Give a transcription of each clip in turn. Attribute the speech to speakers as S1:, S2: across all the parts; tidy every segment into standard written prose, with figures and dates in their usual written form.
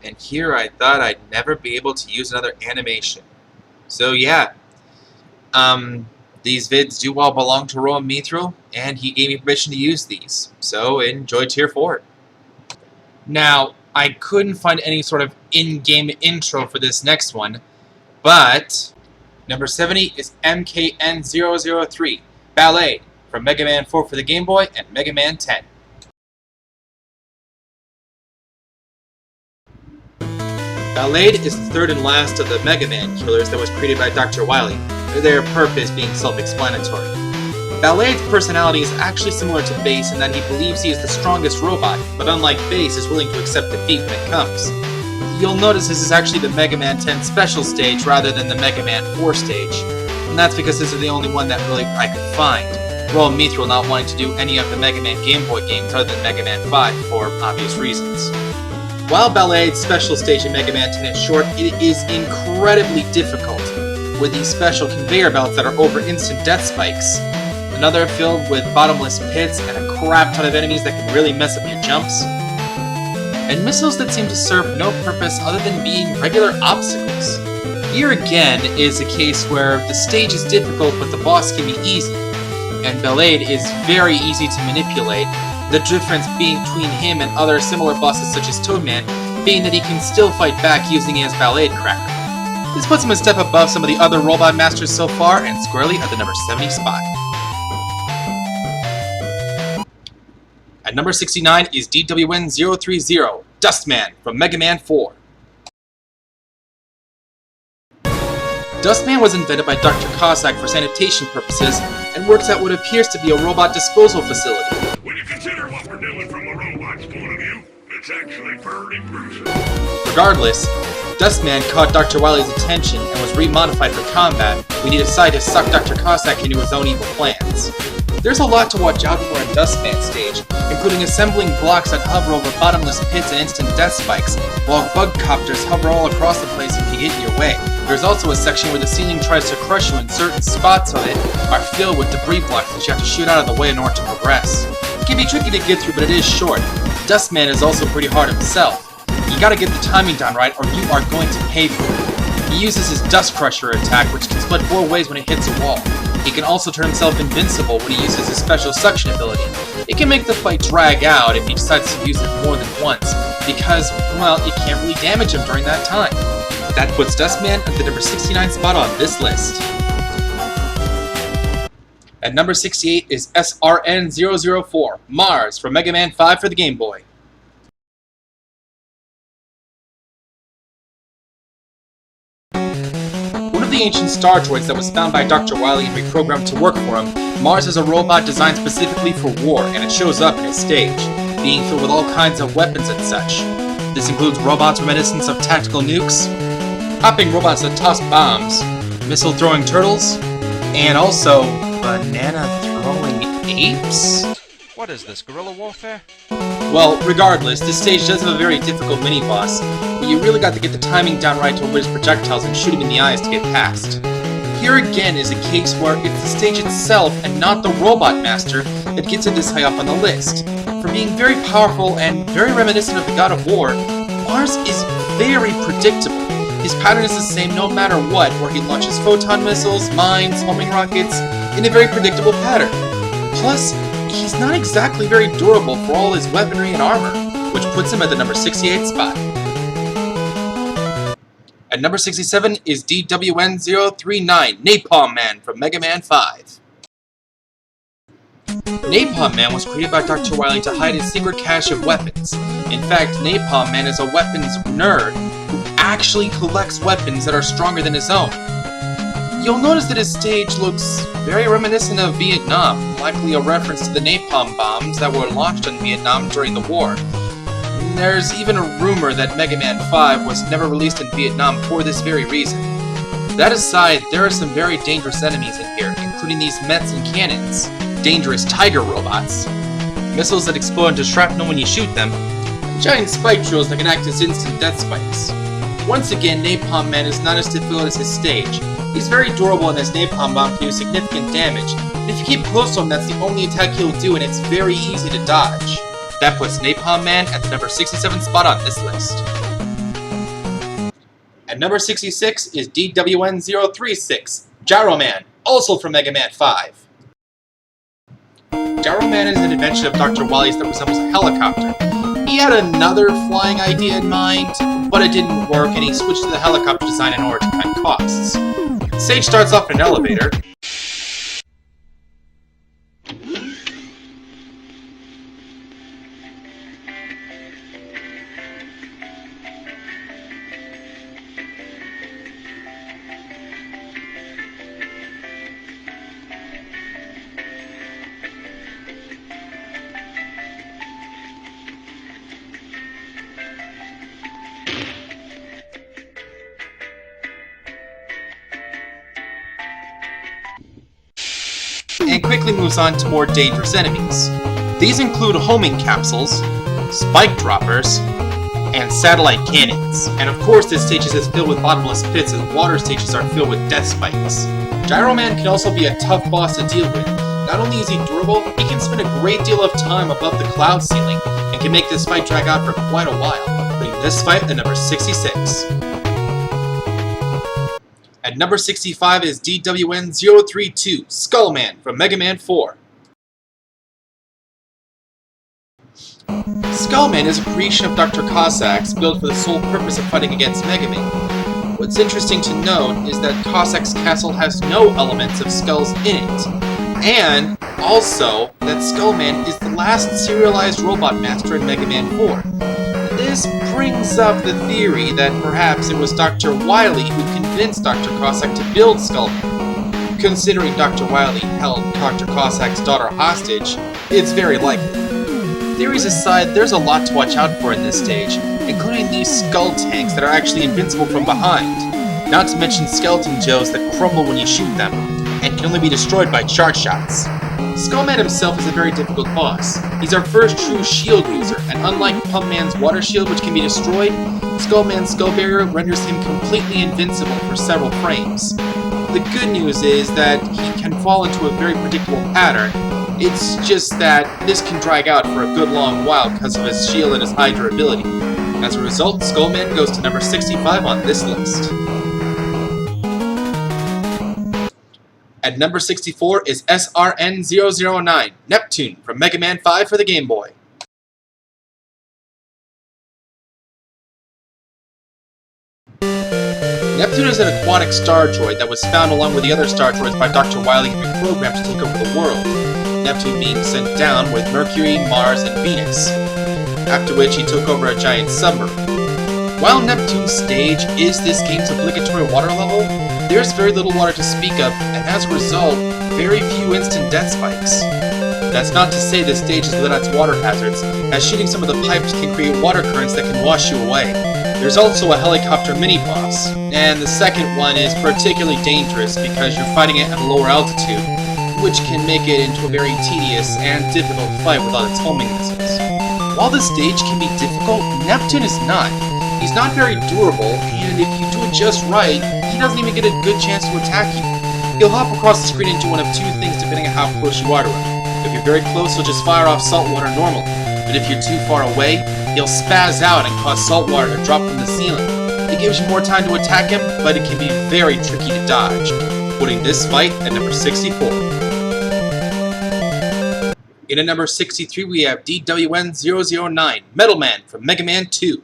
S1: and here I thought I'd never be able to use another animation. So yeah, these vids do all belong to Roahm Mythril, and he gave me permission to use these, so enjoy Tier 4. Now, I couldn't find any sort of in-game intro for this next one, but number 70 is MKN003, Ballet, from Mega Man 4 for the Game Boy and Mega Man 10. Ballet is the third and last of the Mega Man killers that was created by Dr. Wily, their purpose being self-explanatory. Ballet's personality is actually similar to Bass in that he believes he is the strongest robot, but unlike Bass, is willing to accept defeat when it comes. You'll notice this is actually the Mega Man 10 special stage rather than the Mega Man 4 stage, and that's because this is the only one that really I could find, Roahm Mythril not wanting to do any of the Mega Man Game Boy games other than Mega Man 5 for obvious reasons. While Ballet's special stage in Mega Man 10 is short, it is incredibly difficult, with these special conveyor belts that are over instant death spikes, another filled with bottomless pits and a crap ton of enemies that can really mess up your jumps, and missiles that seem to serve no purpose other than being regular obstacles. Here again is a case where the stage is difficult but the boss can be easy, and Ballet is very easy to manipulate, the difference being between him and other similar bosses such as Toadman being that he can still fight back using his Ballet Cracker. This puts him a step above some of the other Robot Masters so far, and squarely at the number 70 spot. At number 69 is DWN030, Dustman from Mega Man 4. Dustman was invented by Dr. Cossack for sanitation purposes and works at what appears to be a robot disposal facility.
S2: When you consider what we're doing from a robot's point of view, it's actually pretty impressive.
S1: Regardless, Dustman caught Dr. Wily's attention and was remodified for combat when he decided to suck Dr. Cossack into his own evil plans. There's a lot to watch out for in Dustman's stage, including assembling blocks that hover over bottomless pits and instant death spikes, while bug copters hover all across the place and can get in your way. There's also a section where the ceiling tries to crush you and certain spots of it are filled with debris blocks that you have to shoot out of the way in order to progress. It can be tricky to get through, but it is short. Dustman is also pretty hard himself. You gotta get the timing down right or you are going to pay for it. He uses his Dust Crusher attack, which can split 4 ways when it hits a wall. He can also turn himself invincible when he uses his special suction ability. It can make the fight drag out if he decides to use it more than once, because, well, it can't really damage him during that time. That puts Dustman at the number 69 spot on this list. At number 68 is SRN004, Mars from Mega Man 5 for the Game Boy. One of the ancient star droids that was found by Dr. Wily and reprogrammed to work for him, Mars is a robot designed specifically for war, and it shows up in his stage, being filled with all kinds of weapons and such. This includes robots reminiscent of tactical nukes, hopping robots that toss bombs, missile-throwing turtles, and also banana-throwing apes?
S3: What is this, guerrilla warfare?
S1: Well, regardless, this stage does have a very difficult mini-boss, but you really got to get the timing down right to avoid his projectiles and shoot him in the eyes to get past. Here again is a case where it's the stage itself and not the Robot Master that gets it this high up on the list. For being very powerful and very reminiscent of the God of War, Mars is very predictable. His pattern is the same no matter what, where he launches photon missiles, mines, homing rockets, in a very predictable pattern. Plus, he's not exactly very durable for all his weaponry and armor, which puts him at the number 68 spot. At number 67 is DWN039, Napalm Man from Mega Man 5. Napalm Man was created by Dr. Wily to hide his secret cache of weapons. In fact, Napalm Man is a weapons nerd who actually collects weapons that are stronger than his own. You'll notice that his stage looks very reminiscent of Vietnam, likely a reference to the napalm bombs that were launched on Vietnam during the war. There's even a rumor that Mega Man 5 was never released in Vietnam for this very reason. That aside, there are some very dangerous enemies in here, including these Mets and cannons, dangerous tiger robots, missiles that explode into shrapnel when you shoot them, and giant spike drills that can act as instant death spikes. Once again, Napalm Man is not as difficult as his stage. He's very durable and his napalm bomb can do significant damage, and if you keep close to him, that's the only attack he'll do, and it's very easy to dodge. That puts Napalm Man at the number 67 spot on this list. At number 66 is DWN-036, Gyro Man, also from Mega Man 5. Gyro Man is an invention of Dr. Wily's that resembles a helicopter. He had another flying idea in mind, but it didn't work and he switched to the helicopter design in order to cut costs. The stage starts off in an elevator. And quickly moves on to more dangerous enemies. These include homing capsules, spike droppers, and satellite cannons. And of course this stage is filled with bottomless pits as water stages are filled with death spikes. Gyro Man can also be a tough boss to deal with. Not only is he durable, he can spend a great deal of time above the cloud ceiling and can make this fight drag out for quite a while, putting this fight at number 66. At number 65 is DWN-032, Skullman from Mega Man 4. Skullman is a creation of Dr. Cossacks built for the sole purpose of fighting against Mega Man. What's interesting to note is that Cossack's castle has no elements of skulls in it, and also that Skullman is the last serialized robot master in Mega Man 4. This brings up the theory that perhaps it was Dr. Wily who convinced Dr. Cossack to build Skullman. Considering Dr. Wily held Dr. Cossack's daughter hostage, it's very likely. Theories aside, there's a lot to watch out for in this stage, including these skull tanks that are actually invincible from behind, not to mention skeleton joes that crumble when you shoot them, and can only be destroyed by charge shots. Skullman himself is a very difficult boss. He's our first true shield user, and unlike Pumpman's water shield which can be destroyed, Skullman's skull barrier renders him completely invincible for several frames. The good news is that he can fall into a very predictable pattern. It's just that this can drag out for a good long while because of his shield and his high durability. As a result, Skullman goes to number 65 on this list. At number 64 is SRN-009, Neptune from Mega Man 5 for the Game Boy. Neptune is an aquatic star droid that was found along with the other star droids by Dr. Wily and been programmed to take over the world, Neptune being sent down with Mercury, Mars, and Venus, after which he took over a giant submarine. While Neptune's stage is this game's obligatory water level, there's very little water to speak of, and as a result, very few instant death spikes. That's not to say this stage is without its water hazards, as shooting some of the pipes can create water currents that can wash you away. There's also a helicopter mini-boss, and the second one is particularly dangerous because you're fighting it at a lower altitude, which can make it into a very tedious and difficult fight with all its homing missiles. While this stage can be difficult, Neptune is not. He's not very durable, and if you do it just right, he doesn't even get a good chance to attack you. He'll hop across the screen and do one of two things depending on how close you are to him. If you're very close, he'll just fire off salt water normally, but if you're too far away, he'll spaz out and cause salt water to drop from the ceiling. It gives you more time to attack him, but it can be very tricky to dodge, putting this fight at number 64. In at number 63, we have DWN-009, Metal Man from Mega Man 2.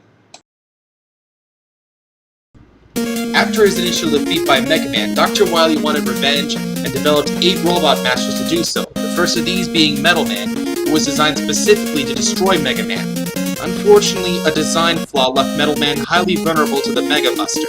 S1: After his initial defeat by Mega Man, Dr. Wily wanted revenge and developed 8 robot masters to do so, the first of these being Metal Man, who was designed specifically to destroy Mega Man. Unfortunately, a design flaw left Metal Man highly vulnerable to the Mega Buster.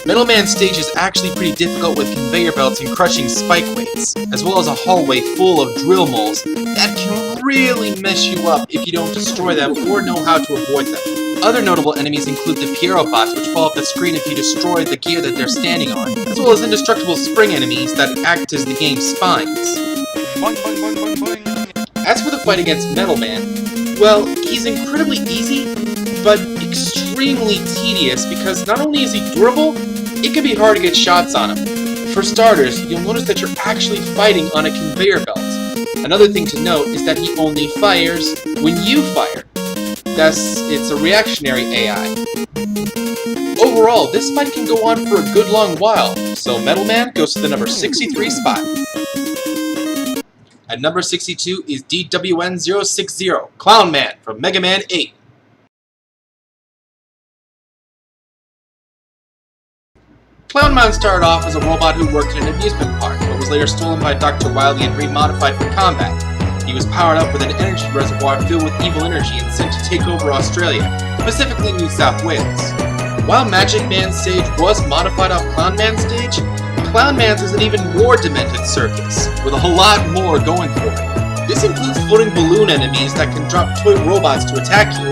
S1: Metal Man's stage is actually pretty difficult with conveyor belts and crushing spike weights, as well as a hallway full of drill moles that can really mess you up if you don't destroy them or know how to avoid them. Other notable enemies include the Pyro bots, which fall off the screen if you destroy the gear that they're standing on, as well as indestructible spring enemies that act as the game's spines.
S3: Boing, boing, boing, boing, boing.
S1: As for the fight against Metal Man, well, he's incredibly easy, but extremely tedious because not only is he durable, it can be hard to get shots on him. For starters, you'll notice that you're actually fighting on a conveyor belt. Another thing to note is that he only fires when you fire. Thus, it's a reactionary AI. Overall, this fight can go on for a good long while, so Metal Man goes to the number 63 spot. At number 62 is DWN060, Clown Man from Mega Man 8. Clown Man started off as a robot who worked in an amusement park, but was later stolen by Dr. Wily and remodified for combat. He was powered up with an energy reservoir filled with evil energy and sent to take over Australia, specifically New South Wales. While Magic Man's stage was modified off Clown Man's stage, Clown Man's is an even more demented circus, with a whole lot more going for it. This includes floating balloon enemies that can drop toy robots to attack you,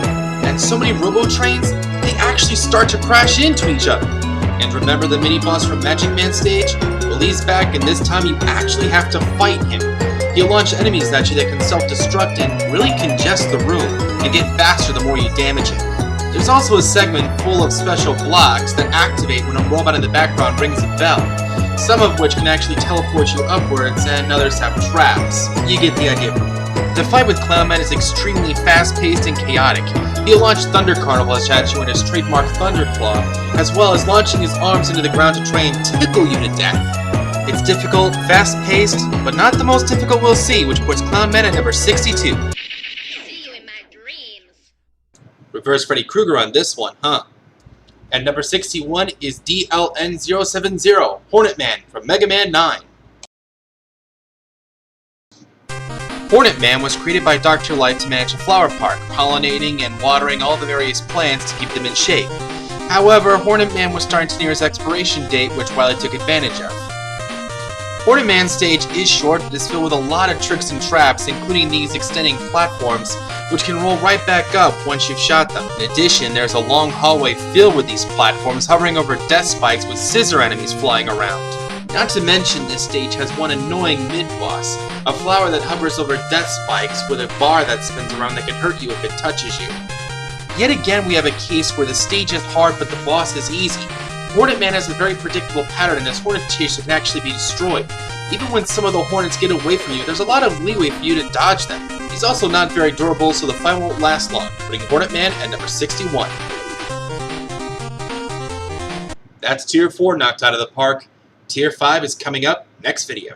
S1: and so many robo-trains, they actually start to crash into each other. And remember the mini-boss from Magic Man's stage? Well, he's back, and this time you actually have to fight him. He'll launch enemies at you that can self-destruct and really congest the room, and get faster the more you damage him. There's also a segment full of special blocks that activate when a robot in the background rings a bell, some of which can actually teleport you upwards, and others have traps. You get the idea. The fight with Clown Man is extremely fast-paced and chaotic. He'll launch Thunder Carnivals at you in his trademark Thunder Claw, as well as launching his arms into the ground to try and tickle you to death. It's difficult, fast-paced, but not the most difficult we'll see, which puts Clown Man at number 62.
S4: See you in my dreams.
S1: Reverse Freddy Krueger on this one, huh? At number 61 is DLN070, Hornet Man from Mega Man 9. Hornet Man was created by Dr. Light to manage a flower park, pollinating and watering all the various plants to keep them in shape. However, Hornet Man was starting to near his expiration date, which Wily took advantage of. Hornet Man's stage is short, but is filled with a lot of tricks and traps, including these extending platforms, which can roll right back up once you've shot them. In addition, there's a long hallway filled with these platforms hovering over death spikes with scissor enemies flying around. Not to mention, this stage has one annoying mid-boss, a flower that hovers over death spikes with a bar that spins around that can hurt you if it touches you. Yet again, we have a case where the stage is hard but the boss is easy. Hornet Man has a very predictable pattern, and his Hornet chaser can actually be destroyed. Even when some of the Hornets get away from you, there's a lot of leeway for you to dodge them. He's also not very durable, so the fight won't last long, putting Hornet Man at number 61. That's Tier 4 knocked out of the park. Tier 5 is coming up next video.